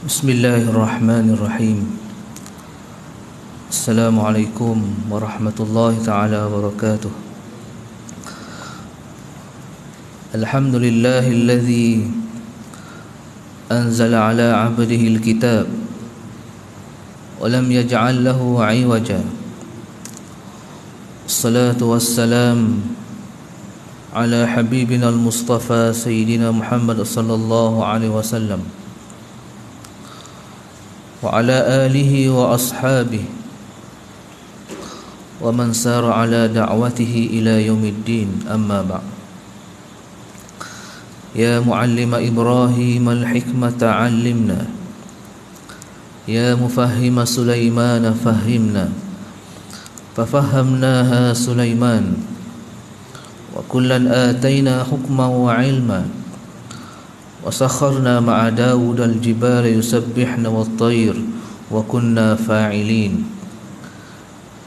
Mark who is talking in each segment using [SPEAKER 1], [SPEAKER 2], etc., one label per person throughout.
[SPEAKER 1] Bismillahirrahmanirrahim. Assalamualaikum warahmatullahi ta'ala wabarakatuh. Alhamdulillahilladzi anzala ala abdihi alkitab wa lam yaj'al lahu 'iwaja. Assalatu wassalam ala habibina al-mustafa sayyidina Muhammad sallallahu alaihi wasallam wa ala alihi wa ashabihi wa man sara ala da'watihi ila yaumiddin, amma ba'd. Ya muallima Ibrahim al-hikmata 'allimna, ya mufahhima Sulaiman fahhimna, fafahamnaha Sulaiman wa kullan atayna hukman wa 'ilma وسخرنا مع داود الجبال يسبحن والطير وكنا فاعلين.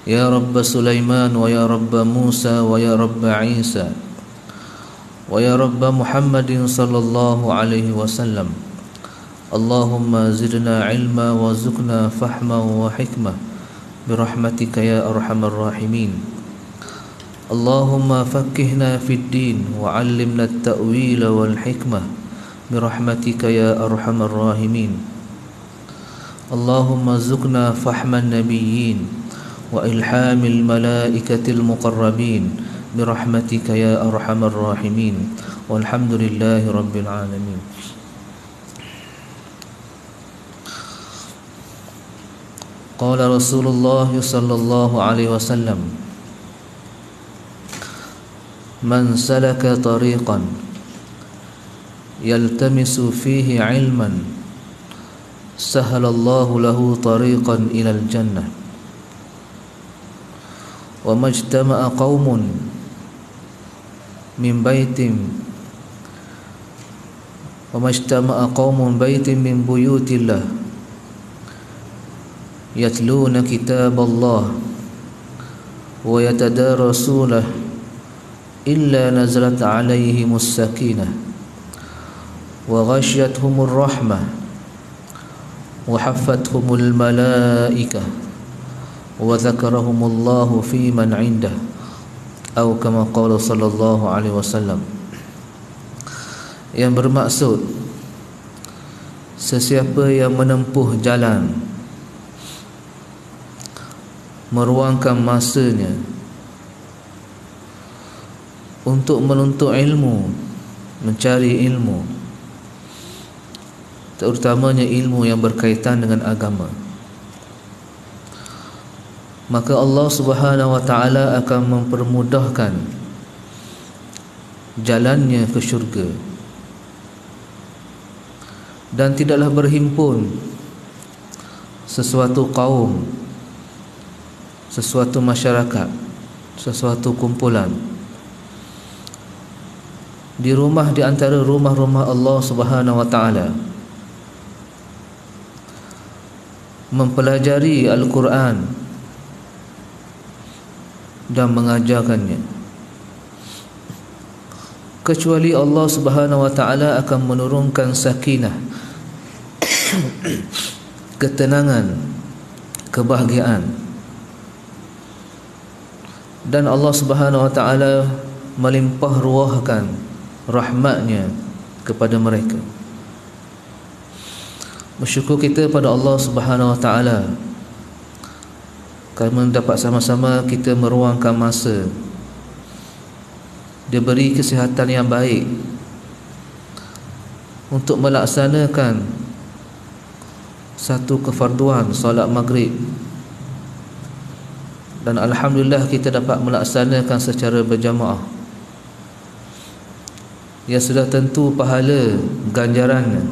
[SPEAKER 1] يا رب سليمان ويا رب موسى ويا رب عيسى ويا رب محمد صلى الله عليه وسلم، اللهم زدنا علما وارزقنا فهما وحكمة برحمتك يا أرحم الراحمين. اللهم فقهنا في الدين وعلمنا التأويل والحكمة برحمتك يا أرحم الراحمين. اللهم ارزقنا فهم النبيين وإلحام الملائكة المقربين برحمتك يا أرحم الراحمين، والحمد لله رب العالمين. قال رسول الله صلى الله عليه وسلم: من سلك طريقا يلتمس فيه علما سهل الله له طريقا إلى الجنة. وما اجتمع قوم بيت من بيوت الله يتلون كتاب الله ويتدارسونه إلا نزلت عليهم السكينة وغشيتهم الرحمة وحفتهم الملائكة وذكرهم الله في من عنده، أو كما قال صلى الله عليه وسلم. Yang bermaksud, sesiapa yang menempuh jalan, meruangkan masanya untuk menuntut ilmu, mencari ilmu, terutamanya ilmu yang berkaitan dengan agama, maka Allah Subhanahu wa ta'ala akan mempermudahkan jalannya ke syurga. Dan tidaklah berhimpun sesuatu kaum, sesuatu masyarakat, sesuatu kumpulan di rumah di antara rumah-rumah Allah Subhanahu wa ta'ala mempelajari Al-Quran dan mengajarkannya, kecuali Allah Subhanahu wa ta'ala akan menurunkan sakinah, ketenangan, kebahagiaan, dan Allah Subhanahu wa ta'ala melimpah ruahkan rahmatnya kepada mereka. Bersyukur kita pada Allah Subhanahu wa ta'ala kerana dapat sama-sama kita meruangkan masa, dia beri kesihatan yang baik untuk melaksanakan satu kefarduan solat maghrib, dan alhamdulillah kita dapat melaksanakan secara berjamaah. Ya, sudah tentu pahala ganjarannya,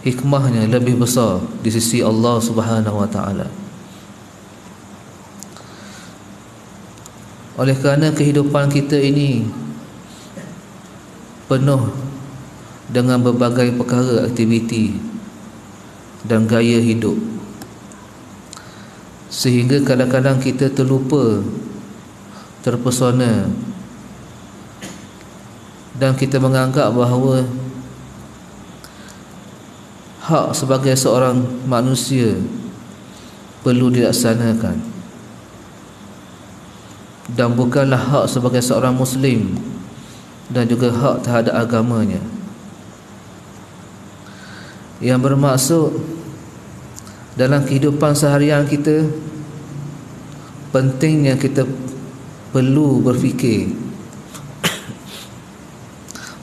[SPEAKER 1] hikmahnya lebih besar di sisi Allah Subhanahu wa ta'ala. Oleh kerana kehidupan kita ini penuh dengan berbagai perkara, aktiviti dan gaya hidup, sehingga kadang-kadang kita terlupa, terpesona, dan kita menganggap bahawa hak sebagai seorang manusia perlu dilaksanakan, dan bukanlah hak sebagai seorang Muslim dan juga hak terhadap agamanya. Yang bermaksud dalam kehidupan seharian kita, pentingnya kita perlu berfikir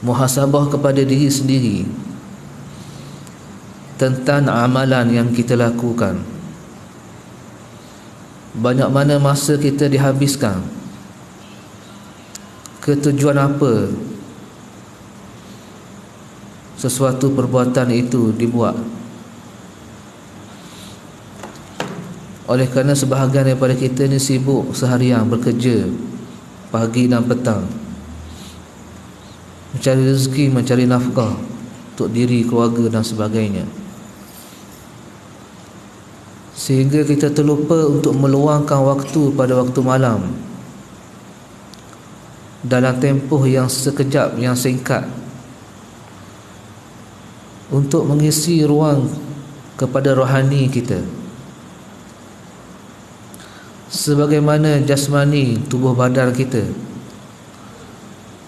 [SPEAKER 1] muhasabah kepada diri sendiri tentang amalan yang kita lakukan. Banyak mana masa kita dihabiskan, ke tujuan apa sesuatu perbuatan itu dibuat. Oleh kerana sebahagian daripada kita ni sibuk seharian bekerja pagi dan petang, mencari rezeki, mencari nafkah untuk diri, keluarga dan sebagainya, sehingga kita terlupa untuk meluangkan waktu pada waktu malam dalam tempoh yang sekejap, yang singkat, untuk mengisi ruang kepada rohani kita. Sebagaimana jasmani, tubuh badan kita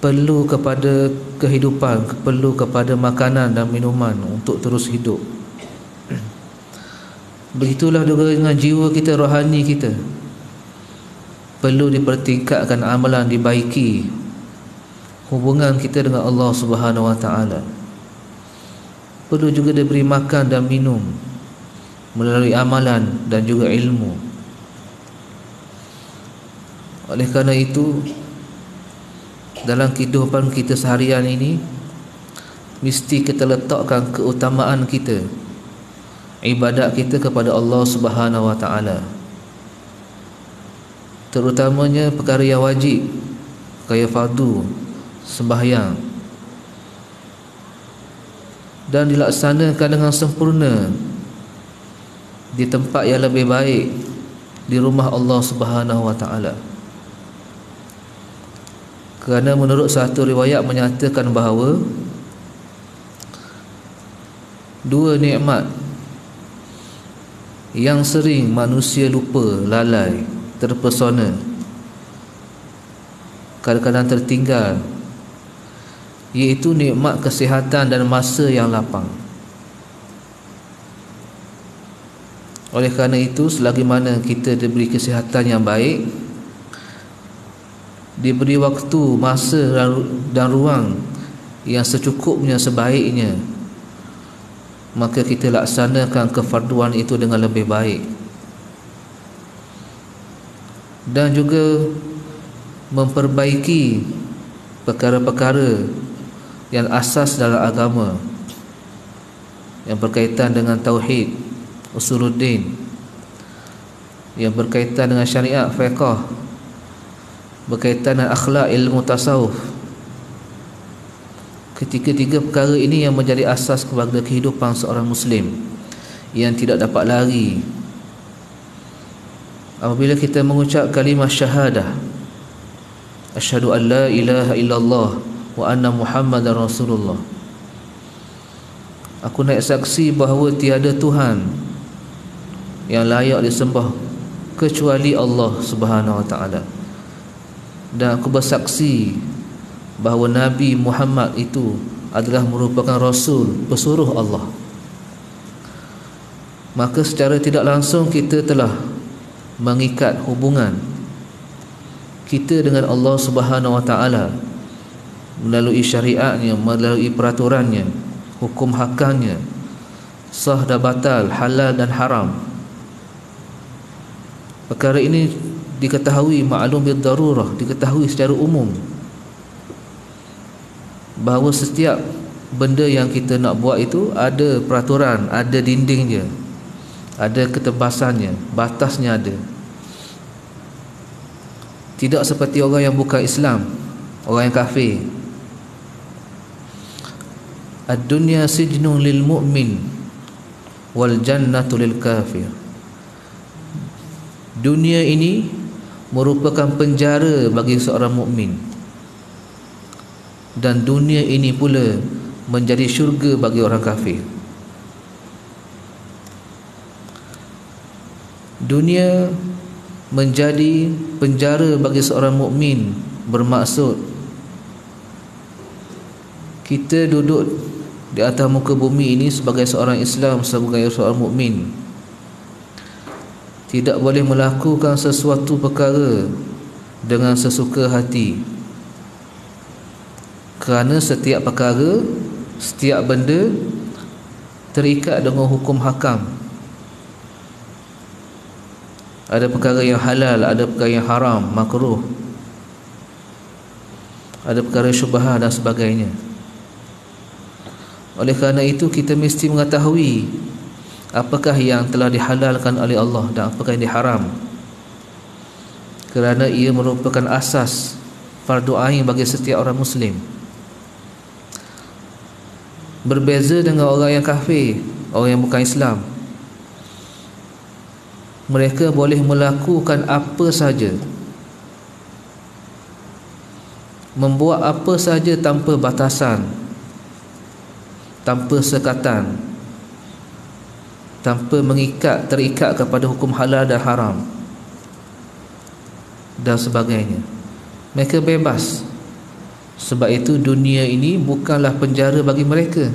[SPEAKER 1] perlu kepada kehidupan, perlu kepada makanan dan minuman untuk terus hidup, begitulah juga dengan jiwa kita, rohani kita perlu dipertingkatkan amalan, dibaiki hubungan kita dengan Allah Subhanahu Wa Taala. Perlu juga diberi makan dan minum melalui amalan dan juga ilmu. Oleh kerana itu, dalam kehidupan kita seharian ini mesti kita letakkan keutamaan kita, ibadat kita kepada Allah Subhanahu Wa Taala, terutamanya perkara yang wajib, perkara fardu, sembahyang, dan dilaksanakan dengan sempurna di tempat yang lebih baik, di rumah Allah Subhanahu Wa Taala. Kerana menurut satu riwayat menyatakan bahawa dua nikmat yang sering manusia lupa, lalai, terpesona, kadang-kadang tertinggal, iaitu nikmat kesihatan dan masa yang lapang. Oleh kerana itu, selagi mana kita diberi kesihatan yang baik, diberi waktu, masa dan ruang yang secukupnya, sebaiknya, maka kita laksanakan kefarduan itu dengan lebih baik, dan juga memperbaiki perkara-perkara yang asas dalam agama, yang berkaitan dengan tauhid, usuluddin, yang berkaitan dengan syariat, fiqh, berkaitan dengan akhlak, ilmu tasawuf. Ketiga-tiga perkara ini yang menjadi asas kepada kehidupan seorang Muslim, yang tidak dapat lari apabila kita mengucap kalimah syahadah, asyhadu an la ilaha illallah wa anna Muhammadar Rasulullah. Aku naik saksi bahawa tiada Tuhan yang layak disembah kecuali Allah Subhanahu Wa Taala, dan aku bersaksi bahawa Nabi Muhammad itu adalah merupakan Rasul, pesuruh Allah. Maka secara tidak langsung kita telah mengikat hubungan kita dengan Allah Subhanahu Wa Taala melalui syariatnya, melalui peraturannya, hukum hakamnya, sah dan batal, halal dan haram. Perkara ini diketahui, maklum bil darurah, diketahui secara umum bahawa setiap benda yang kita nak buat itu ada peraturan, ada dindingnya, ada ketebasannya, batasnya ada. Tidak seperti orang yang bukan Islam, orang yang kafir. Ad-dunya sijnun lil mu'min wal jannatu lil kafir. Dunia ini merupakan penjara bagi seorang mukmin, dan dunia ini pula menjadi syurga bagi orang kafir. Dunia menjadi penjara bagi seorang mukmin bermaksud kita duduk di atas muka bumi ini sebagai seorang Islam, sebagai seorang mukmin, tidak boleh melakukan sesuatu perkara dengan sesuka hati, kerana setiap perkara, setiap benda terikat dengan hukum hakam. Ada perkara yang halal, ada perkara yang haram, makruh, ada perkara syubhah dan sebagainya. Oleh kerana itu kita mesti mengetahui apakah yang telah dihalalkan oleh Allah dan apakah yang diharam, kerana ia merupakan asas fardu ain bagi setiap orang Muslim. Berbeza dengan orang yang kafir, orang yang bukan Islam. Mereka boleh melakukan apa saja, membuat apa saja tanpa batasan, tanpa sekatan, tanpa terikat kepada hukum halal dan haram dan sebagainya. Mereka bebas. Sebab itu dunia ini bukanlah penjara bagi mereka,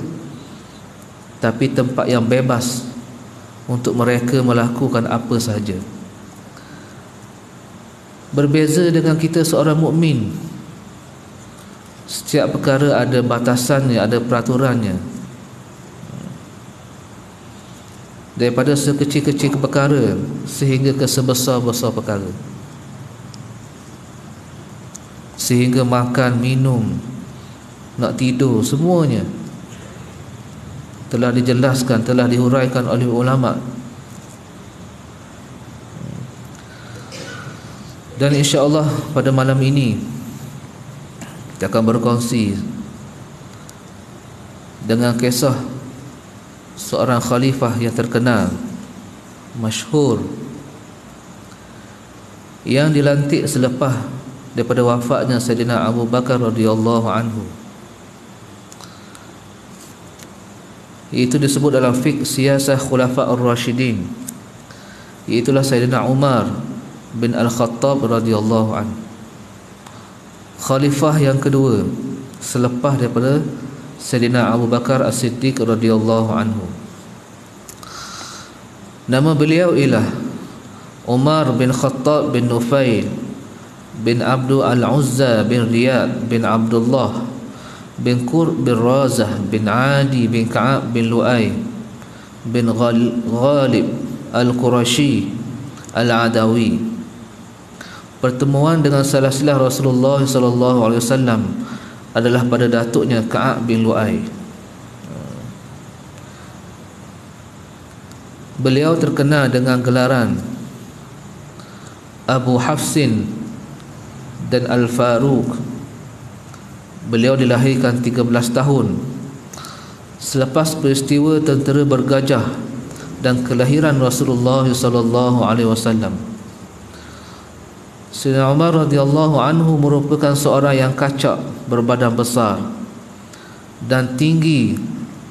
[SPEAKER 1] tapi tempat yang bebas untuk mereka melakukan apa saja. Berbeza dengan kita seorang mukmin, setiap perkara ada batasannya, ada peraturannya. Daripada sekecil-kecil perkara sehingga ke sebesar-besar perkara, sehingga makan, minum, nak tidur, semuanya telah dijelaskan, telah dihuraikan oleh ulama. Dan insya-Allah pada malam ini kita akan berkongsi dengan kisah seorang khalifah yang terkenal, masyhur, yang dilantik selepas daripada wafatnya Sayyidina Abu Bakar radhiyallahu anhu. Itu disebut dalam fiqh siyasah khulafa ar-rasyidin, iaitulah Sayyidina Umar bin Al-Khattab radhiyallahu anhu, khalifah yang kedua selepas daripada Sayyidina Abu Bakar As-Siddiq radhiyallahu anhu. Nama beliau ialah Umar bin Khattab bin Nufail bin Abdul Al-Uzza bin Riyad bin Abdullah bin Qurb bin Razah bin Adi bin Ka'ab bin Lu'ay bin Ghalib Al-Qurashi Al-Adawi. Pertemuan dengan salah-salah Rasulullah SAW adalah pada datuknya Ka'ab bin Lu'ay. Beliau terkenal dengan gelaran Abu Hafsin dan Al-Faruq. Beliau dilahirkan 13 tahun selepas peristiwa tentera bergajah dan kelahiran Rasulullah sallallahu alaihi wasallam. Sayyidina Umar radhiyallahu anhu merupakan seorang yang kacak, berbadan besar dan tinggi,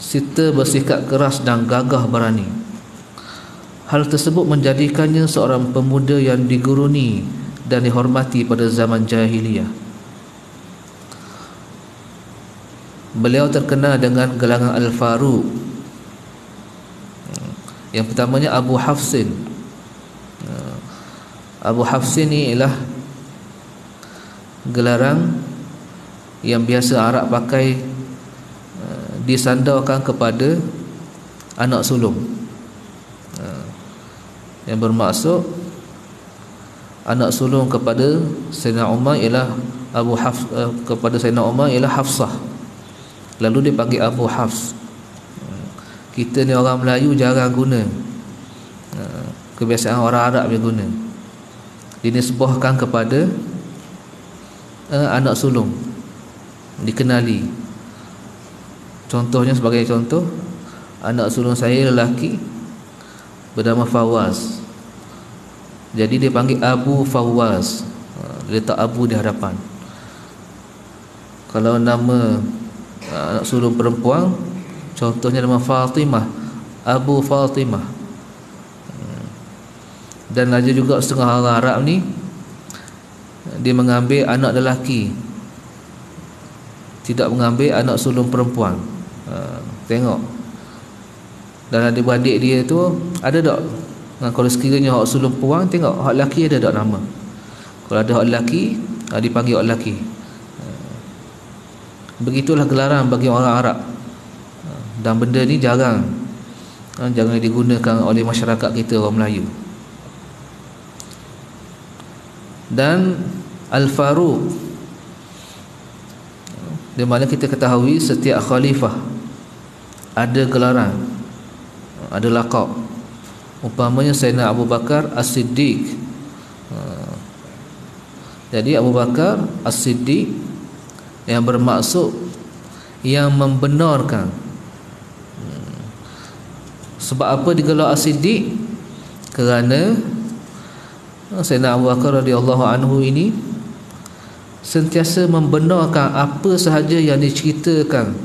[SPEAKER 1] serta bersikap keras dan gagah berani. Hal tersebut menjadikannya seorang pemuda yang diguruni dan dihormati pada zaman jahiliyah. Beliau terkenal dengan gelarang Al-Faruq. Yang pertamanya Abu Hafsin. Abu Hafsin ni ialah gelaran yang biasa Arab pakai, disandarkan kepada anak sulung, yang bermaksud anak sulung kepada Sayyidina Umar ialah kepada Sayyidina Umar ialah Hafsah, lalu dia panggil Abu Hafs. Kita ni orang Melayu jarang guna, kebiasaan orang Arab yang guna. Dinisbahkan kepada anak sulung, dikenali. Contohnya, sebagai contoh, anak sulung saya lelaki bernama Fawaz, jadi dia panggil Abu Fawaz, letak Abu di hadapan. Kalau nama anak sulung perempuan, contohnya nama Fatimah, Abu Fatimah. Dan ada juga setengah orang Arab ni, dia mengambil anak lelaki, tidak mengambil anak sulung perempuan. Tengok, dan adik-beradik dia tu ada tak? Kalau sekiranya hak sulung perempuan, tengok hak lelaki ada tak nama. Kalau ada hak lelaki, dipanggil hak lelaki. Begitulah gelaran bagi orang Arab. Dan benda ni jarang digunakan oleh masyarakat kita orang Melayu. Dan Al-Faruq, di mana kita ketahui setiap khalifah ada gelaran, ada laqab. Umpamanya Sayyidina Abu Bakar As-Siddiq. Jadi Abu Bakar As-Siddiq yang bermaksud yang membenarkan. Sebab apa digelar As-Siddiq? Kerana Sayyidina Abu Bakar radhiyallahu anhu ini sentiasa membenarkan apa sahaja yang diceritakan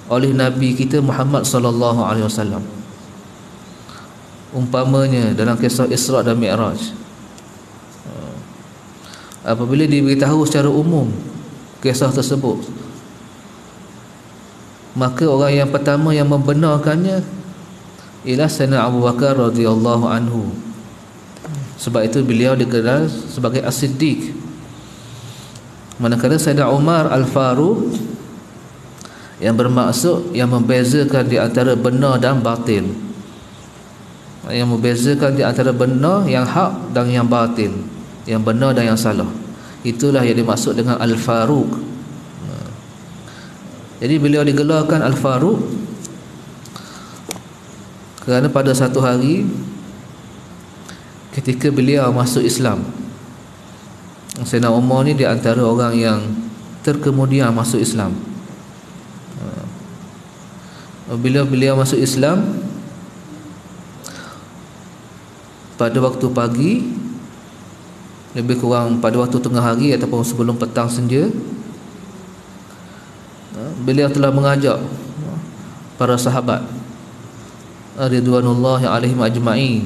[SPEAKER 1] oleh Nabi kita Muhammad sallallahu alaihi wasallam. Umpamanya dalam kisah Isra' dan Mi'raj, apabila diberitahu secara umum kisah tersebut, maka orang yang pertama yang membenarkannya ialah Sayyidina Abu Bakar radhiyallahu anhu. Sebab itu beliau digelar sebagai As-Siddiq. Manakala Sayyidina Umar Al-Faruq yang bermaksud yang membezakan di antara benar dan batil, yang membezakan di antara benar yang hak dan yang batil, yang benar dan yang salah. Itulah yang dimaksud dengan Al-Faruq. Jadi beliau digelarkan Al-Faruq kerana pada satu hari ketika beliau masuk Islam, Sayyidina Umar ni di antara orang yang terkemudian masuk Islam. Bila beliau masuk Islam pada waktu pagi, lebih kurang pada waktu tengah hari ataupun sebelum petang senja, beliau telah mengajak para sahabat ridwanullahi alaihim ajma'in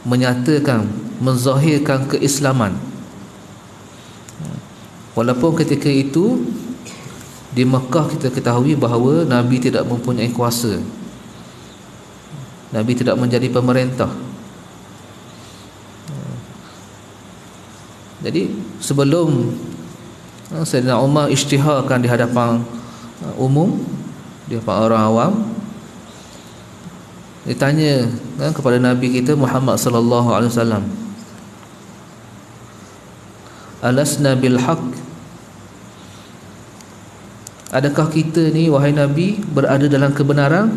[SPEAKER 1] menyatakan, menzahirkan keislaman. Walaupun ketika itu di Mekah kita ketahui bahawa Nabi tidak mempunyai kuasa, Nabi tidak menjadi pemerintah. Jadi sebelum Sayyidina Umar isytiharkan di hadapan umum, di hadapan orang awam, ditanya kepada Nabi kita Muhammad sallallahu alaihi wasallam, alasna bil haqq, adakah kita ni wahai Nabi berada dalam kebenaran?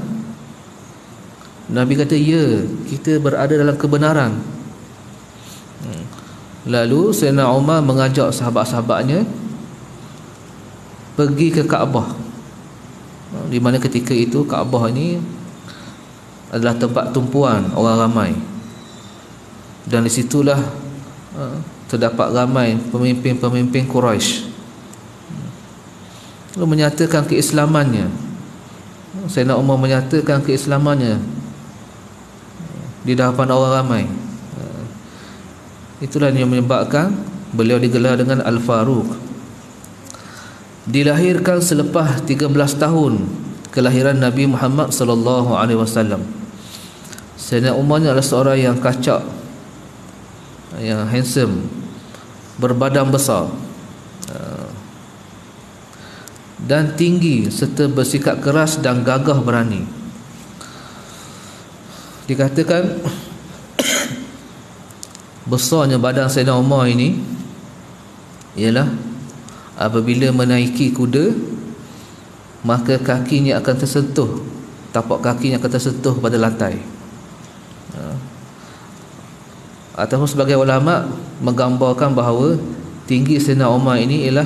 [SPEAKER 1] Nabi kata, ya, kita berada dalam kebenaran. Lalu Sayyidina Umar mengajak sahabat-sahabatnya pergi ke Kaabah, di mana ketika itu Kaabah ini adalah tempat tumpuan orang ramai, dan di situlah terdapat ramai pemimpin-pemimpin Quraisy. Lalu menyatakan keislamannya. Sayyidina Umar menyatakan keislamannya di hadapan orang ramai. Itulah yang menyebabkan beliau digelar dengan Al-Faruq. Dilahirkan selepas 13 tahun kelahiran Nabi Muhammad sallallahu alaihi wasallam. Sayyidina Umar ni adalah seorang yang kacak, yang handsome, berbadan besar, dan tinggi serta bersikap keras dan gagah berani. Dikatakan besarnya badan Sayyidina Umar ini ialah apabila menaiki kuda, maka kakinya akan tersentuh, tapak kakinya akan tersentuh pada lantai. Ataupun sebagai ulama menggambarkan bahawa tinggi Sayyidina Umar ini ialah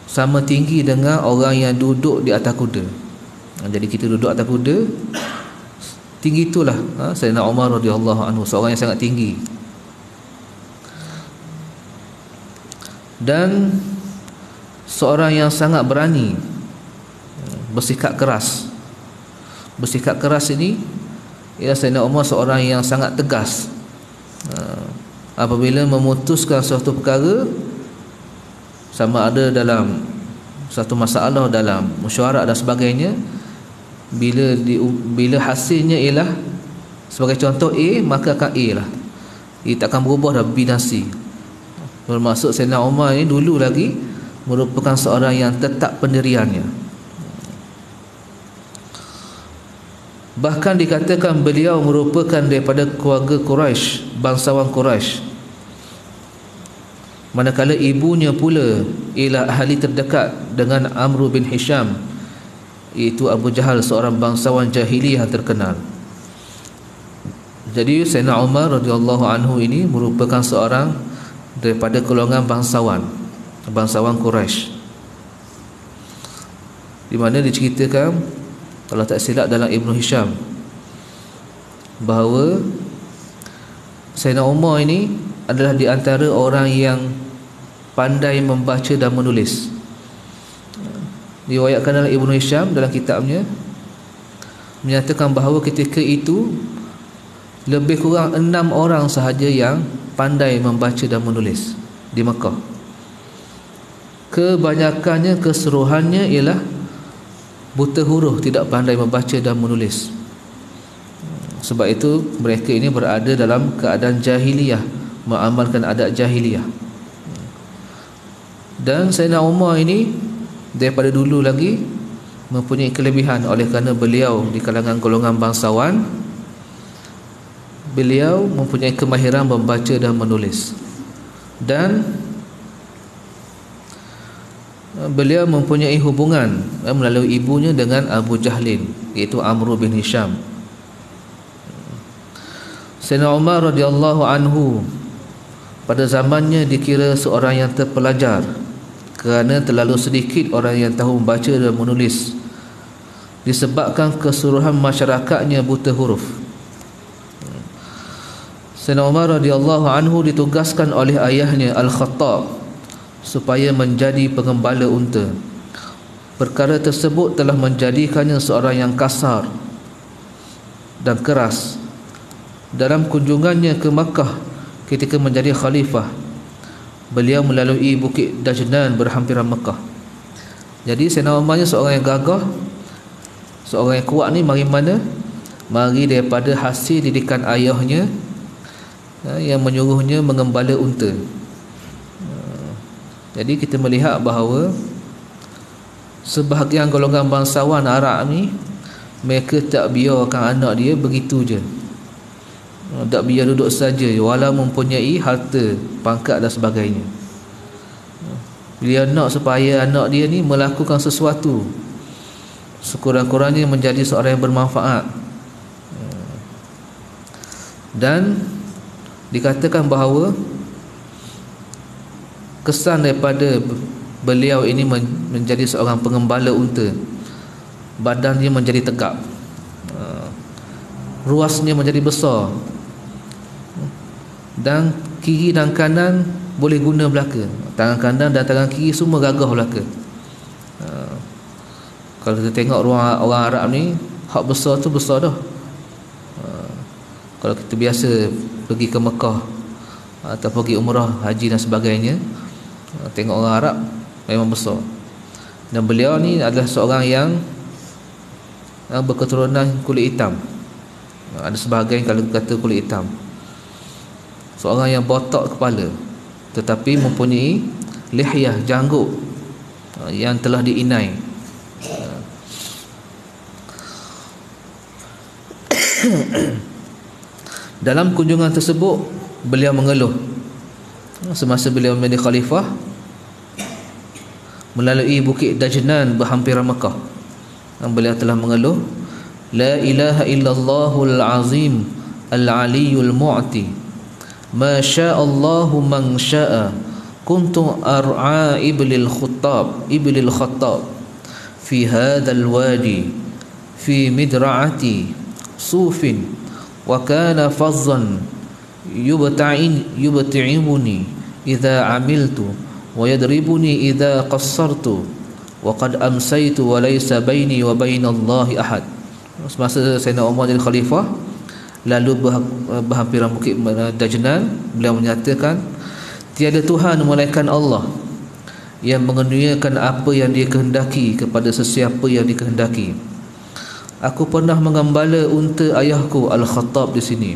[SPEAKER 1] sama tinggi dengan orang yang duduk di atas kuda. Jadi kita duduk atas kuda, tinggi itulah Sayyidina Umar radhiyallahu anhu, seorang yang sangat tinggi. Dan seorang yang sangat berani, bersikap keras. Bersikap keras ini ialah Sayyidina Umar seorang yang sangat tegas Apabila memutuskan suatu perkara, sama ada dalam satu masalah, dalam mesyuarat dan sebagainya, bila hasilnya ialah sebagai contoh A, maka akan A lah. Ia takkan berubah dah, binasi. Bermaksud Sayyidina Umar ni dulu lagi merupakan seorang yang tetap pendiriannya. Bahkan dikatakan beliau merupakan daripada keluarga Quraisy, bangsawan Quraisy, manakala ibunya pula ialah ahli terdekat dengan Amr bin Hisham, iaitu Abu Jahal, seorang bangsawan jahiliyah terkenal. Jadi Sayyidina Umar radhiyallahu anhu ini merupakan seorang daripada golongan bangsawan Quraisy, di mana diceritakan, kalau tak silap dalam Ibn Hisham, bahawa Sayyidina Umar ini adalah di antara orang yang pandai membaca dan menulis. Diriwayatkan dalam Ibn Hisham dalam kitabnya, menyatakan bahawa ketika itu lebih kurang 6 orang sahaja yang pandai membaca dan menulis di Mekah. Kebanyakannya, keseluruhannya ialah buta huruf, tidak pandai membaca dan menulis. Sebab itu mereka ini berada dalam keadaan jahiliyah, mengamalkan adat jahiliyah. Dan Sayyidina Umar ini daripada dulu lagi mempunyai kelebihan, oleh kerana beliau di kalangan golongan bangsawan, beliau mempunyai kemahiran membaca dan menulis. Dan beliau mempunyai hubungan melalui ibunya dengan Abu Jahlin, iaitu Amr bin Hisham. Sayyidina Umar radhiyallahu anhu pada zamannya dikira seorang yang terpelajar, kerana terlalu sedikit orang yang tahu membaca dan menulis, disebabkan keseluruhan masyarakatnya buta huruf. Sayyidina Umar radhiyallahu anhu ditugaskan oleh ayahnya Al-Khattab supaya menjadi pengembala unta. Perkara tersebut telah menjadikannya seorang yang kasar dan keras. Dalam kunjungannya ke Makkah ketika menjadi khalifah, beliau melalui Bukit Dajnan berhampiran Makkah. Jadi Sayyidina Umar ni seorang yang gagah, seorang yang kuat ni mari mana? Mari daripada hasil didikan ayahnya yang menyuruhnya mengembala unta. Jadi kita melihat bahawa sebahagian golongan bangsawan Arab ni, mereka tak biarkan anak dia begitu je, tak biar duduk saja walau mempunyai harta, pangkat dan sebagainya. Dia nak supaya anak dia ni melakukan sesuatu, sekurang-kurangnya menjadi seorang yang bermanfaat. Dan dikatakan bahawa kesan daripada beliau ini menjadi seorang pengembala unta, badannya menjadi tegap, ruasnya menjadi besar, dan kiri dan kanan boleh guna belaka. Tangan kanan dan tangan kiri semua gagah belaka. Kalau kita tengok orang Arab ni, hak besar tu besar dah. Kalau kita biasa pergi ke Mekah atau pergi umrah, haji dan sebagainya, tengok orang Arab memang besar. Dan beliau ni adalah seorang yang berketurunan kulit hitam. Ada sebahagian kalau kata kulit hitam. Seorang yang botak kepala, tetapi mempunyai lihyah, janggut yang telah diinai. Dalam kunjungan tersebut, beliau mengeluh semasa beliau menjadi khalifah melalui Bukit Dajnan berhampiran Mekah. Beliau telah mengeluh, la ilaha illallahul azim al-aliyul mu'ti, ma sya'allahu man sya'a, kuntu ar'a iblil khattab fi hadzal wadi fi midra'ati sufin wa kana fazzan yubta'imuni idza amiltu wa yadribuni idza qassartu wa qad amsaytu wa laysa baini wa bainallahi ahad. Semasa Sayyidina Umar jadi khalifah, Lalu berhampiran bukit Dajnan, beliau menyatakan, tiada Tuhan melainkan Allah yang mengerniakan apa yang Dia kehendaki kepada sesiapa yang dikehendaki. Aku pernah mengembala unta ayahku Al-Khattab di sini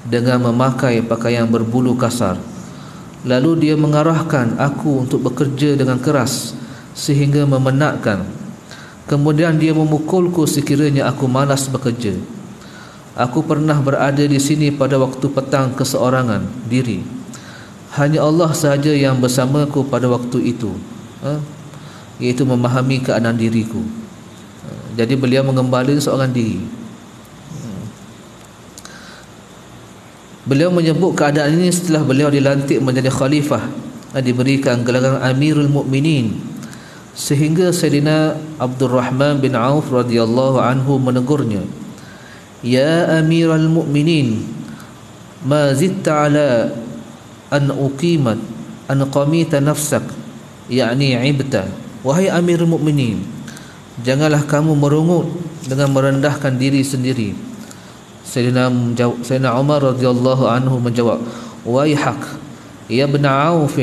[SPEAKER 1] dengan memakai pakaian berbulu kasar. Lalu dia mengarahkan aku untuk bekerja dengan keras sehingga memenatkan. Kemudian dia memukulku sekiranya aku malas bekerja. Aku pernah berada di sini pada waktu petang keseorangan diri. Hanya Allah sahaja yang bersamaku pada waktu itu, iaitu memahami keadaan diriku. Jadi beliau mengembala seorang diri. Beliau menyebut keadaan ini setelah beliau dilantik menjadi khalifah, diberikan gelaran Amirul Mukminin, sehingga Sayyidina Abdul Rahman bin Auf radhiyallahu anhu menegurnya, "Ya Amirul Mukminin, ma zidta ala an qamita nafsak, yakni ibta." Wahai Amirul Mukminin, janganlah kamu merungut dengan merendahkan diri sendiri. Sayyidina Umar radhiyallahu anhu menjawab, "Waihak ya ibn Auf,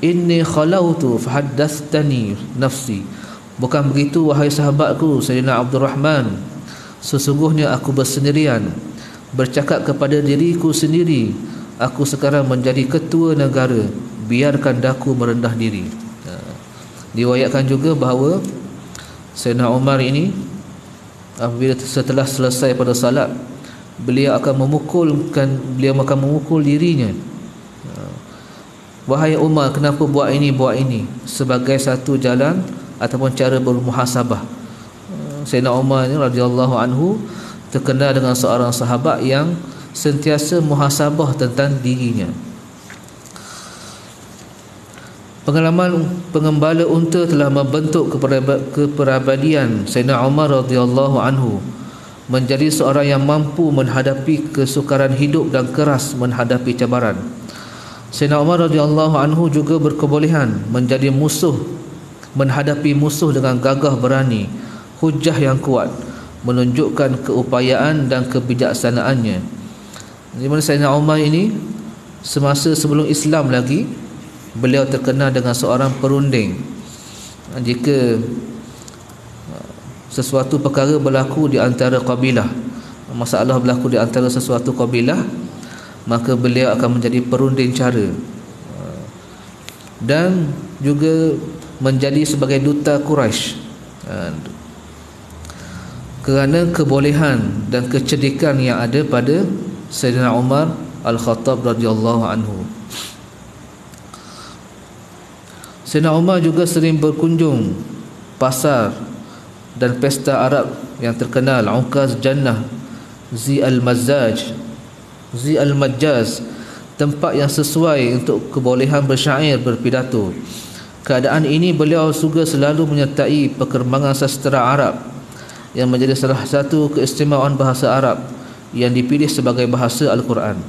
[SPEAKER 1] inni khalautu fahaddatsani nafsi." Bukan begitu wahai sahabatku Sayyidina Abdul Rahman, sesungguhnya aku bersendirian, bercakap kepada diriku sendiri, aku sekarang menjadi ketua negara, biarkan daku merendah diri. Diriwayatkan juga bahawa Sayyidina Umar ini apabila setelah selesai pada salat, beliau akan memukul dirinya. Wahai Umar, kenapa buat ini sebagai satu jalan ataupun cara bermuhasabah. Sayyidina Umar ni radhiyallahu anhu terkenal dengan seorang sahabat yang sentiasa muhasabah tentang dirinya. Pengalaman pengembala unta telah membentuk kepribadian Sayyidina Umar radhiyallahu anhu menjadi seorang yang mampu menghadapi kesukaran hidup dan keras menghadapi cabaran. Sayyidina Umar radhiyallahu anhu juga berkebolehan menjadi musuh, menghadapi musuh dengan gagah berani, hujah yang kuat, menunjukkan keupayaan dan kebijaksanaannya. Di mana Sayyidina Umar ini semasa sebelum Islam lagi, beliau terkenal dengan seorang perunding. Jika sesuatu perkara berlaku di antara kabilah, masalah berlaku di antara sesuatu kabilah, maka beliau akan menjadi perunding cara dan juga menjadi sebagai duta Quraisy kerana kebolehan dan kecerdikan yang ada pada Sayyidina Umar Al-Khattab radhiyallahu anhu. Sayyidina Umar juga sering berkunjung pasar dan pesta Arab yang terkenal, Ukaz Jannah, Zi Al-Majaz, tempat yang sesuai untuk kebolehan bersyair, berpidato. Keadaan ini beliau juga selalu menyertai perkembangan sastra Arab yang menjadi salah satu keistimewaan bahasa Arab yang dipilih sebagai bahasa Al-Quran.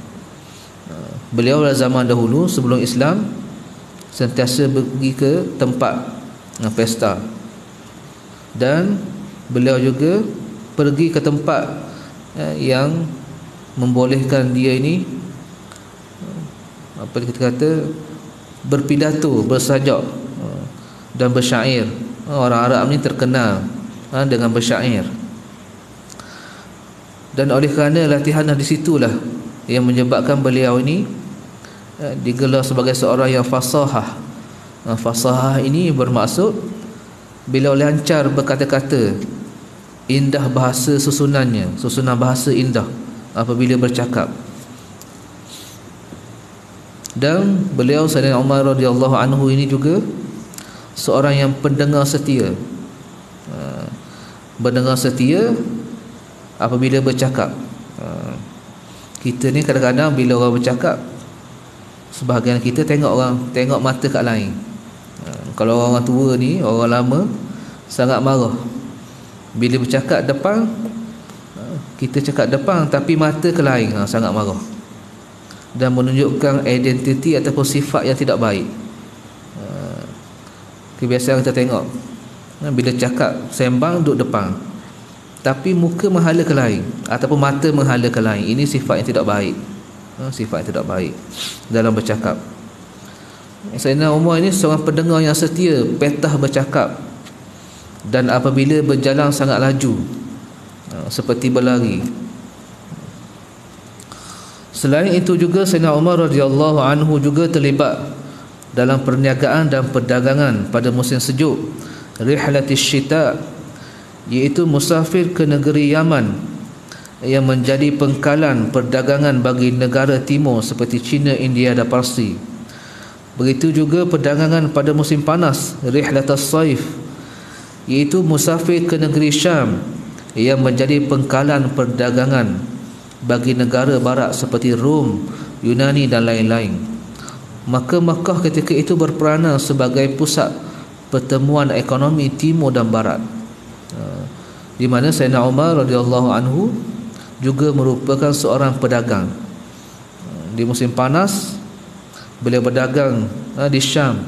[SPEAKER 1] Beliau pada zaman dahulu sebelum Islam sentiasa pergi ke tempat pesta, dan beliau juga pergi ke tempat yang membolehkan dia ini kita kata berpidato, bersajak dan bersyair. Orang Arab ni terkenal dengan bersyair, dan oleh kerana latihan di situlah yang menyebabkan beliau ini digelar sebagai seorang yang fasahah. Fasahah ini bermaksud beliau lancar berkata-kata, indah bahasa susunan bahasa indah apabila bercakap. Dan beliau Sayyidina Umar radhiyallahu anhu ini juga seorang yang pendengar setia. Mendengar setia apabila bercakap. Kita ni kadang-kadang bila orang bercakap, sebahagian kita tengok mata kat lain. Kalau orang tua ni, orang lama, sangat marah bila bercakap depan, kita cakap depan tapi mata ke lain, sangat marah dan menunjukkan identiti ataupun sifat yang tidak baik. Kebiasaan kita tengok bila cakap sembang duduk depan, tapi muka menghala ke lain ataupun mata menghala ke lain. Ini sifat yang tidak baik. Sifat yang tidak baik dalam bercakap. Sayyidina Umar ini seorang pendengar yang setia, petah bercakap, dan apabila berjalan sangat laju, seperti berlari. Selain itu juga Sayyidina Umar radhiyallahu anhu juga terlibat dalam perniagaan dan perdagangan pada musim sejuk, rihlatis syita, iaitu musafir ke negeri Yaman yang menjadi pengkalan perdagangan bagi negara timur seperti China, India dan Parsi. Begitu juga perdagangan pada musim panas, rihlatas saif, iaitu musafir ke negeri Syam yang menjadi pengkalan perdagangan bagi negara barat seperti Rom, Yunani dan lain-lain. Maka Makkah ketika itu berperanan sebagai pusat pertemuan ekonomi timur dan barat, di mana Sayyidina Umar radhiyallahu anhu juga merupakan seorang pedagang. Di musim panas beliau berdagang di Syam,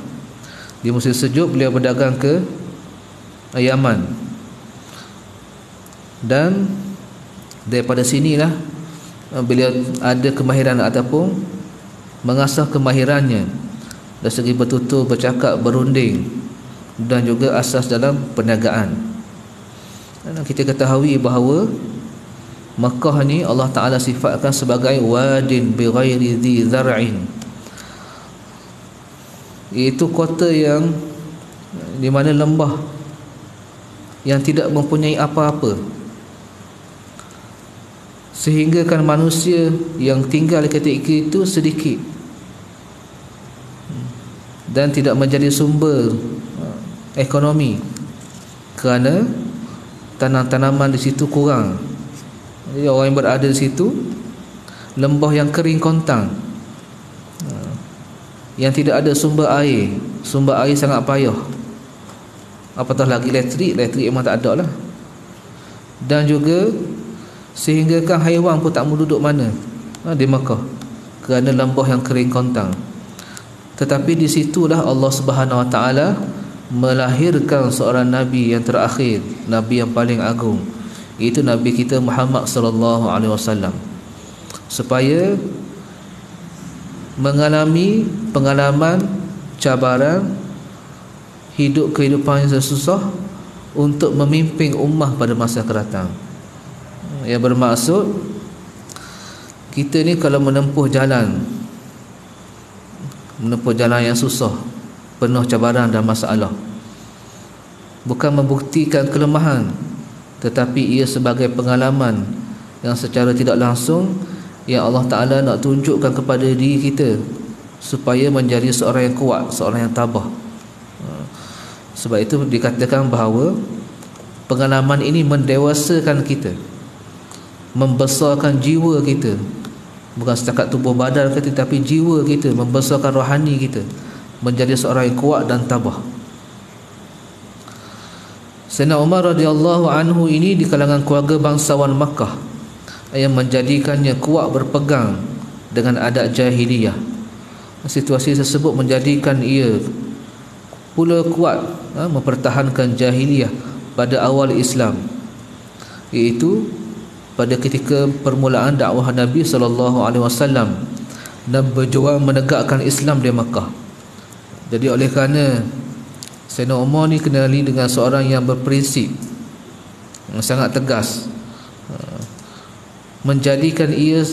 [SPEAKER 1] di musim sejuk beliau berdagang ke Yaman, dan daripada sinilah beliau ada kemahiran ataupun mengasah kemahirannya dari segi bertutur, bercakap, berunding dan juga asas dalam perniagaan. Dan kita ketahui bahawa Makkah ni Allah Ta'ala sifatkan sebagai wadin bighairi dhi zar'in, iaitu kota yang di mana lembah yang tidak mempunyai apa-apa, sehingga kan manusia yang tinggal ketika itu sedikit dan tidak menjadi sumber ekonomi kerana tanam-tanaman di situ kurang. Jadi orang yang berada di situ, lembah yang kering kontang, yang tidak ada sumber air sangat payah, apatah lagi elektrik memang tak ada lah. Dan juga sehingga kan haiwan pun tak mau duduk mana di Makkah kerana lembah yang kering kontang. Tetapi di situlah Allah Subhanahu Wa Taala melahirkan seorang nabi yang terakhir, nabi yang paling agung, iaitu nabi kita Muhammad sallallahu alaihi wasallam, supaya mengalami pengalaman cabaran hidup kehidupan yang susah untuk memimpin ummah pada masa akan datang. Yang bermaksud kita ni kalau menempuh jalan yang susah, penuh cabaran dan masalah, bukan membuktikan kelemahan, tetapi ia sebagai pengalaman yang secara tidak langsung yang Allah Ta'ala nak tunjukkan kepada diri kita supaya menjadi seorang yang kuat, seorang yang tabah. Sebab itu dikatakan bahawa pengalaman ini mendewasakan kita, membesarkan jiwa kita, bukan setakat tubuh badan kita, tetapi jiwa kita, membesarkan rohani kita menjadi seorang yang kuat dan tabah. Sayyidina Umar radhiyallahu anhu ini di kalangan keluarga bangsawan Makkah yang menjadikannya kuat berpegang dengan adat jahiliyah. Situasi tersebut menjadikan ia pula kuat mempertahankan jahiliyah pada awal Islam, iaitu pada ketika permulaan dakwah Nabi SAW dan berjuang menegakkan Islam di Makkah. Jadi oleh kerana Sayyidina Umar ni kenali dengan seorang yang berprinsip, yang sangat tegas, menjadikan ia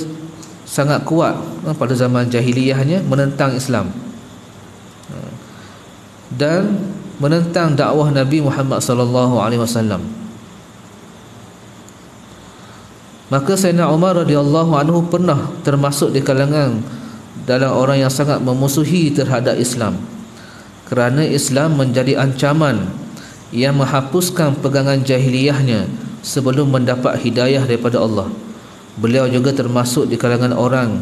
[SPEAKER 1] sangat kuat pada zaman jahiliyahnya menentang Islam dan menentang dakwah Nabi Muhammad SAW. Maka Sayyidina Umar radhiyallahu anhu pernah termasuk di kalangan dalam orang yang sangat memusuhi terhadap Islam, kerana Islam menjadi ancaman yang menghapuskan pegangan jahiliyahnya sebelum mendapat hidayah daripada Allah. Beliau juga termasuk di kalangan orang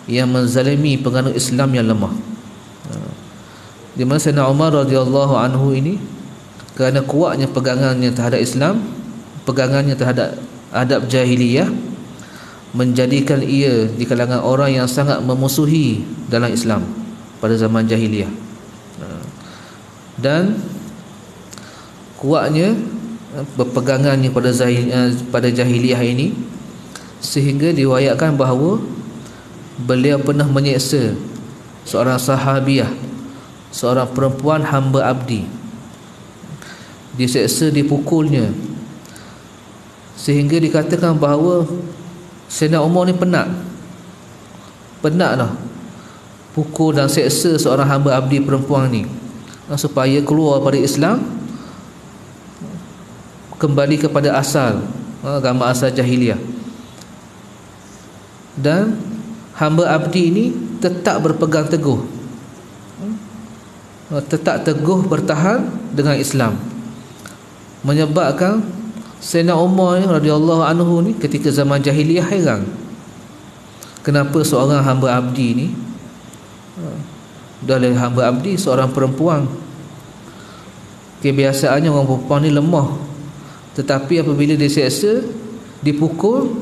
[SPEAKER 1] yang menzalimi penganut Islam yang lemah. Di mana Sayyidina Umar radhiyallahu anhu ini, kerana kuatnya pegangannya terhadap Islam, pegangannya terhadap adab jahiliyah, menjadikan ia di kalangan orang yang sangat memusuhi dalam Islam pada zaman jahiliyah. Dan kuatnya berpegangannya pada jahiliah ini, sehingga diriwayatkan bahawa beliau pernah menyeksa seorang sahabiah, seorang perempuan hamba abdi. Diseksa, dipukulnya, sehingga dikatakan bahawa Sayyidina Umar ni penat lah pukul dan seksa seorang hamba abdi perempuan ni, supaya keluar pada Islam, kembali kepada asal agama asal jahiliah. Dan hamba abdi ini tetap berpegang teguh, tetap teguh bertahan dengan Islam, menyebabkan Sayyidina Umar radhiyallahu anhu ni ketika zaman jahiliah heran, kenapa seorang hamba abdi ni, dari hamba abdi seorang perempuan, kebiasaannya orang perempuan ni lemah, tetapi apabila diseksa, dipukul,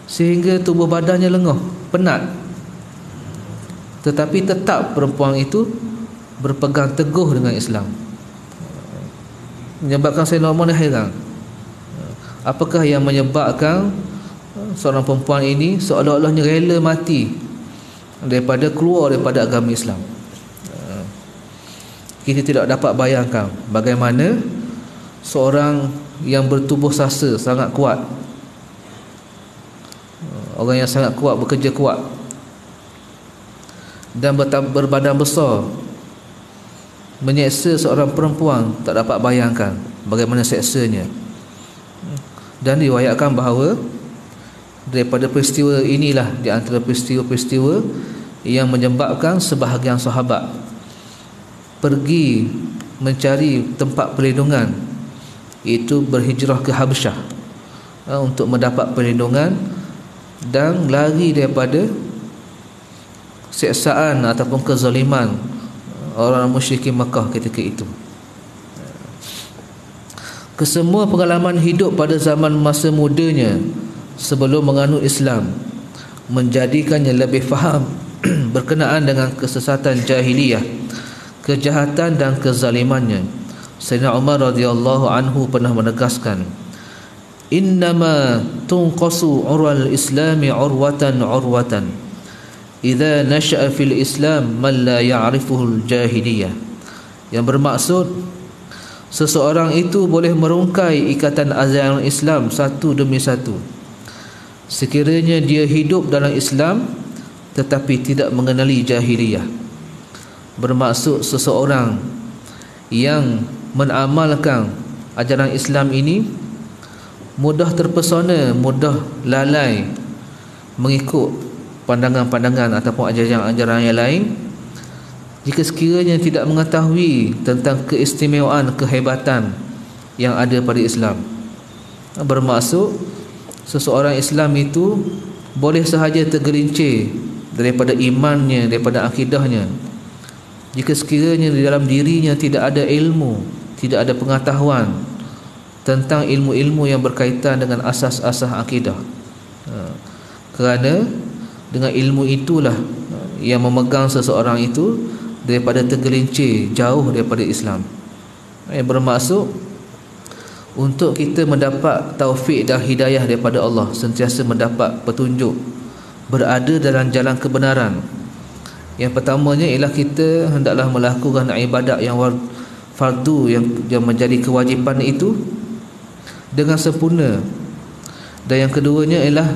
[SPEAKER 1] sehingga tubuh badannya lengah, penat, tetapi tetap perempuan itu berpegang teguh dengan Islam, menyebabkan Sayyidina Umar ni heran, apakah yang menyebabkan seorang perempuan ini seolah-olahnya rela mati daripada keluar daripada agama Islam. Kita tidak dapat bayangkan bagaimana seorang yang bertubuh sasa sangat kuat, orang yang sangat kuat, bekerja kuat dan berbadan besar, menyeksa seorang perempuan, tak dapat bayangkan bagaimana seksanya. Dan diriwayatkan bahawa daripada peristiwa inilah, di antara peristiwa-peristiwa yang menyebabkan sebahagian sahabat pergi mencari tempat perlindungan, iaitu berhijrah ke Habsyah untuk mendapat perlindungan dan lari daripada seksaan ataupun kezaliman orang musyrikin Makkah ketika itu. Kesemua pengalaman hidup pada zaman masa mudanya sebelum menganut Islam menjadikannya lebih faham berkenaan dengan kesesatan jahiliyah, kejahatan dan kezalimannya. Sayyidina Umar radhiyallahu anhu pernah menegaskan, innama tunqasu urwal islami urwatan idza nasha'a fil islam man la ya'rifuhu al jahiliyah, yang bermaksud seseorang itu boleh merungkai ikatan ajaran Islam satu demi satu sekiranya dia hidup dalam Islam tetapi tidak mengenali jahiliyah. Bermaksud seseorang yang menamalkan ajaran Islam ini mudah terpesona, mudah lalai mengikut pandangan-pandangan ataupun ajaran-ajaran yang lain, jika sekiranya tidak mengetahui tentang keistimewaan, kehebatan yang ada pada Islam. Bermaksud seseorang Islam itu boleh sahaja tergelincir daripada imannya, daripada akidahnya, jika sekiranya di dalam dirinya tidak ada ilmu, tidak ada pengetahuan tentang ilmu-ilmu yang berkaitan dengan asas-asas akidah. Kerana dengan ilmu itulah yang memegang seseorang itu daripada tergelincir jauh daripada Islam. Bermaksud untuk kita mendapat taufik dan hidayah daripada Allah, sentiasa mendapat petunjuk, berada dalam jalan kebenaran. Yang pertamanya ialah kita hendaklah melakukan ibadat yang fardu, yang menjadi kewajipan itu dengan sempurna. Dan yang keduanya ialah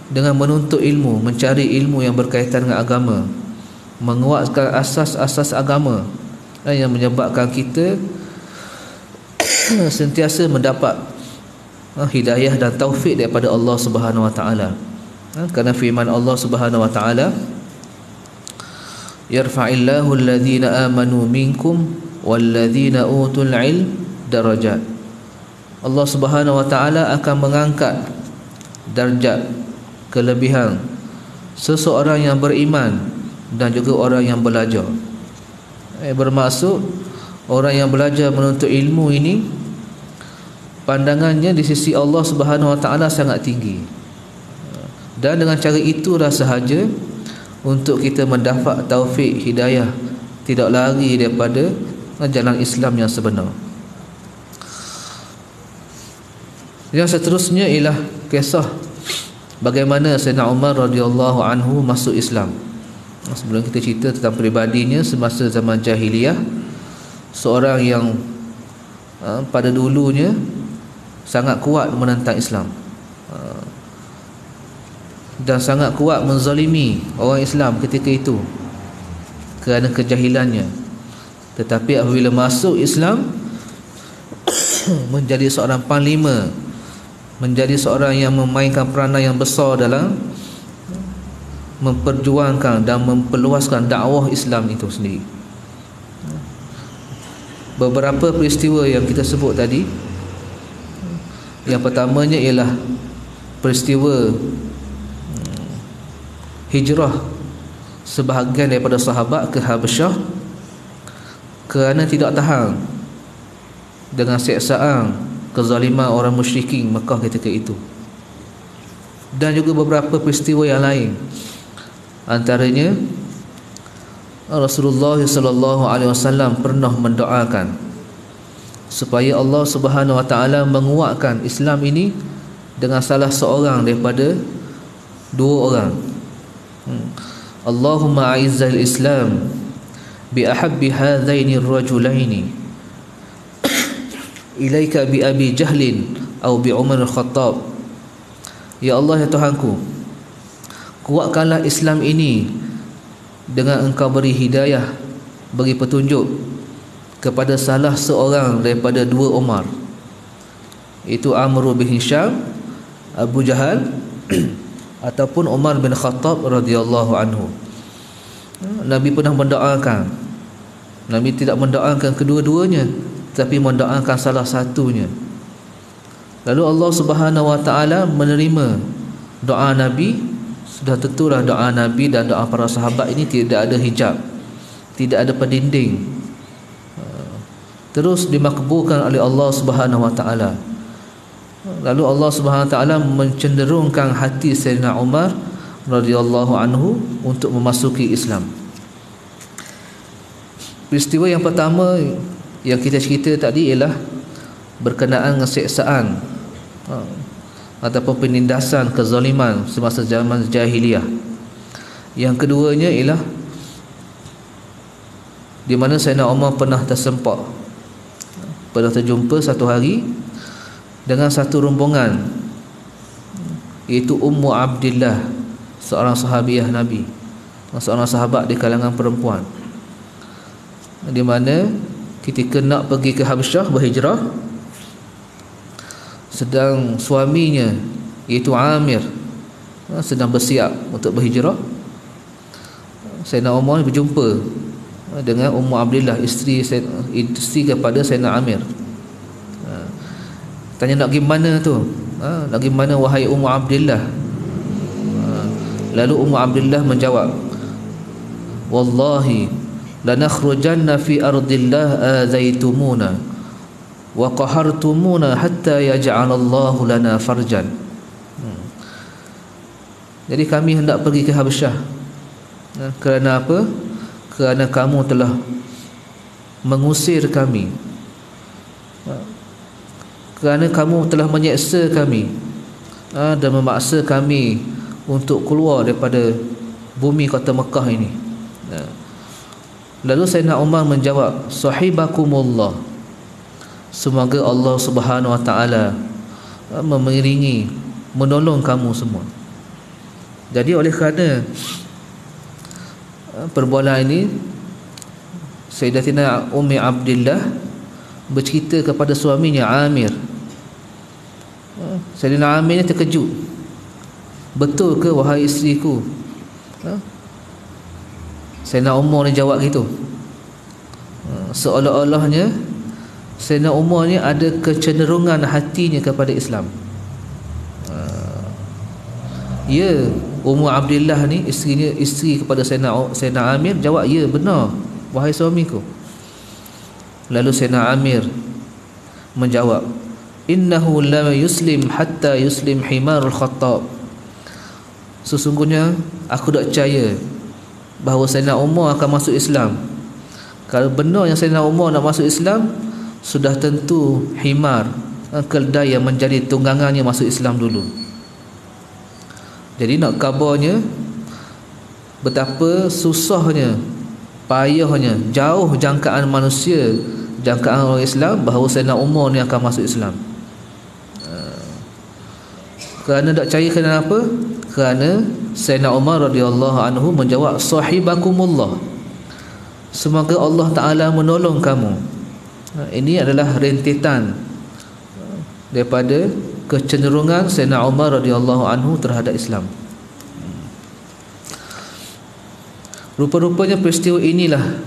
[SPEAKER 1] dengan menuntut ilmu, mencari ilmu yang berkaitan dengan agama, menguatkan asas-asas agama, yang menyebabkan kita sentiasa mendapat hidayah dan taufik daripada Allah Subhanahu wa taala. Kerana firman Allah Subhanahu wa taala, yarfa'illahu alladhina amanu minkum walladhina utul ilm darajat. Allah Subhanahu wa taala akan mengangkat darjat, kelebihan seseorang yang beriman dan juga orang yang belajar. Bermaksud orang yang belajar menuntut ilmu ini, pandangannya di sisi Allah Subhanahu wa taala sangat tinggi. Dan dengan cara itulah sahaja untuk kita mendapat taufik hidayah, tidak lari daripada jalan Islam yang sebenar. Yang seterusnya ialah kisah bagaimana Sayyidina Umar radhiyallahu anhu masuk Islam. Sebelum kita cerita tentang peribadinya semasa zaman jahiliyah, seorang yang pada dulunya sangat kuat menentang Islam dan sangat kuat menzalimi orang Islam ketika itu kerana kejahilannya. Tetapi apabila masuk Islam menjadi seorang panglima, menjadi seorang yang memainkan peranan yang besar dalam memperjuangkan dan memperluaskan dakwah Islam itu sendiri. Beberapa peristiwa yang kita sebut tadi, yang pertamanya ialah peristiwa hijrah sebahagian daripada sahabat ke Habasyah kerana tidak tahan dengan siksaan kezaliman orang musyrikin Mekah ketika itu. Dan juga beberapa peristiwa yang lain, antaranya Rasulullah sallallahu alaihi wasallam pernah mendoakan supaya Allah Subhanahu wa taala menguatkan Islam ini dengan salah seorang daripada dua orang. Allahumma a'izzal Islam bi ahabbi hadzaini ar-rajulaini ilaika bi Abi Jahlin atau bi Umar al-Khattab. Ya Allah, ya Tuhanku, kuatkanlah Islam ini dengan Engkau beri hidayah, beri petunjuk kepada salah seorang daripada dua Umar, itu Amr bin Hisham, Abu Jahal ataupun Umar bin Khattab radhiyallahu anhu. Nabi pernah mendoakan. Nabi tidak mendoakan kedua-duanya, tapi mendoakan salah satunya. Lalu Allah Subhanahu wa taala menerima doa Nabi. Sudah tentulah doa Nabi dan doa para sahabat ini tidak ada hijab, tidak ada pendinding, terus dimakbulkan oleh Allah Subhanahu wa taala. Lalu Allah Subhanahu wa taala mencenderungkan hati Sayyidina Umar radhiyallahu anhu untuk memasuki Islam. Peristiwa yang pertama yang kita cerita tadi ialah berkenaan dengan siksaan ataupun penindasan kezaliman semasa zaman jahiliyah. Yang keduanya ialah di mana Sayyidina Umar pernah tersempak, pernah terjumpa satu hari dengan satu rombongan, iaitu Ummu Abdillah, seorang sahabiah Nabi, seorang sahabat di kalangan perempuan, di mana ketika nak pergi ke Habasyah berhijrah, sedang suaminya iaitu Amir sedang bersiap untuk berhijrah, Sayyidina Umar berjumpa dengan Ummu Abdillah, isteri kepada Sayyidina Amir. Tanya, nak pergi mana tu? Nak pergi mana wahai Ummu Abdillah? Lalu Ummu Abdillah menjawab, wallahi lanakhrujanna fi ardillah azaitumuna wa qahartumuna hatta yaj'alallahu lana farjan. Jadi kami hendak pergi ke Habasyah. Kerana apa? Kerana kamu telah mengusir kami, kerana kamu telah menyeksa kami dan memaksa kami untuk keluar daripada bumi kota Mekah ini. Lalu Sayyidina Umar menjawab, sahibakumullah, semoga Allah Subhanahu wa taala mengiringi, menolong kamu semua. Jadi oleh kerana perbualan ini, Sayyidatina Ummi Abdillah bercerita kepada suaminya Amir. Sayyidina Amir ni terkejut, betul ke wahai isteriku? Sayyidina Umar ni jawab gitu, seolah-olahnya Sayyidina Umar ni ada kecenderungan hatinya kepada Islam. Ya, Ummu Abdillah ni isteri kepada Sayyidina Amir jawab, ya benar wahai suamiku. Lalu Sayyidina Amir menjawab, innahu la yuslim hatta yuslim himarul Khattab. Sesungguhnya aku tak percaya bahawa Sayyidina Umar akan masuk Islam. Kalau benar yang Sayyidina Umar nak masuk Islam, sudah tentu himar, keldai yang menjadi tunggangannya masuk Islam dulu. Jadi nak khabarnya betapa susahnya, payahnya, jauh jangkaan manusia, jangkaan orang Islam bahawa Sayyidina Umar ni akan masuk Islam. Kerana tak percaya, kerana apa? Kerana Sayyidina Umar radhiyallahu anhu menjawab, sahibakumullah, semoga Allah Ta'ala menolong kamu. Ini adalah rentetan daripada kecenderungan Sayyidina Umar radhiyallahu anhu terhadap Islam. Rupa-rupanya peristiwa inilah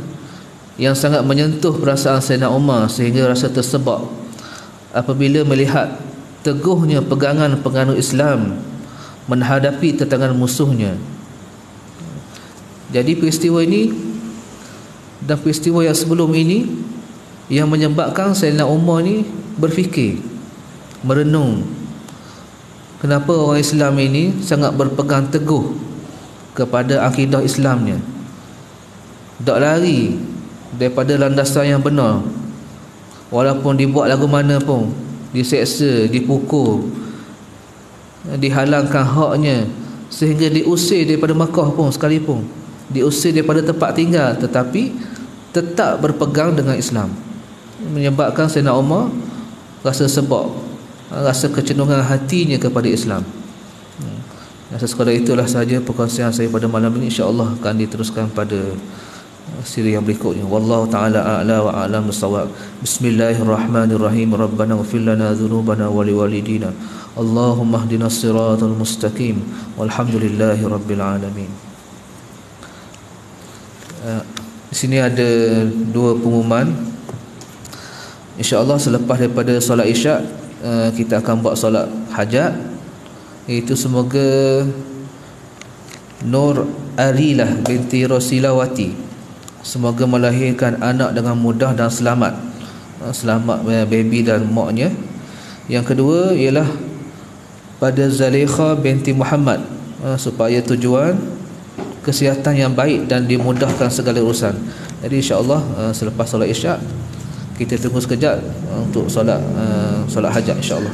[SPEAKER 1] yang sangat menyentuh perasaan Sayyidina Umar sehingga rasa tersebab apabila melihat teguhnya pegangan penganut Islam menghadapi tentangan musuhnya. Jadi peristiwa ini dan peristiwa yang sebelum ini yang menyebabkan Sayyidina Umar ni berfikir, merenung, kenapa orang Islam ini sangat berpegang teguh kepada akidah Islamnya, tak lari daripada landasan yang benar, walaupun dibuat lagu mana pun, diseksa, dipukul, dihalangkan haknya, sehingga diusir daripada Makkah pun sekalipun, diusir daripada tempat tinggal, tetapi tetap berpegang dengan Islam. Menyebabkan Sayyidina Umar rasa sebab, rasa kecenderungan hatinya kepada Islam. Sekadar itulah sahaja perkongsian saya pada malam ini. InsyaAllah akan diteruskan pada siri yang berikutnya. Wallahu ta'ala a'la wa a'lam bissawab. Bismillahirrahmanirrahim. Rabbana ighfir lana dhunubana wa liwalidina. Allahumma ihdinas siratal mustaqim. Walhamdulillahi rabbil alamin. Di sini ada dua pengumuman. InsyaAllah selepas daripada solat isyak, kita akan buat solat hajat, iaitu semoga Nur Arilah binti Rosilawati semoga melahirkan anak dengan mudah dan selamat, selamat baby dan maknya. Yang kedua ialah pada Zalekha binti Muhammad, supaya tujuan kesihatan yang baik dan dimudahkan segala urusan. Jadi insyaAllah selepas solat isyak kita tunggu sekejap untuk solat hajat insyaAllah.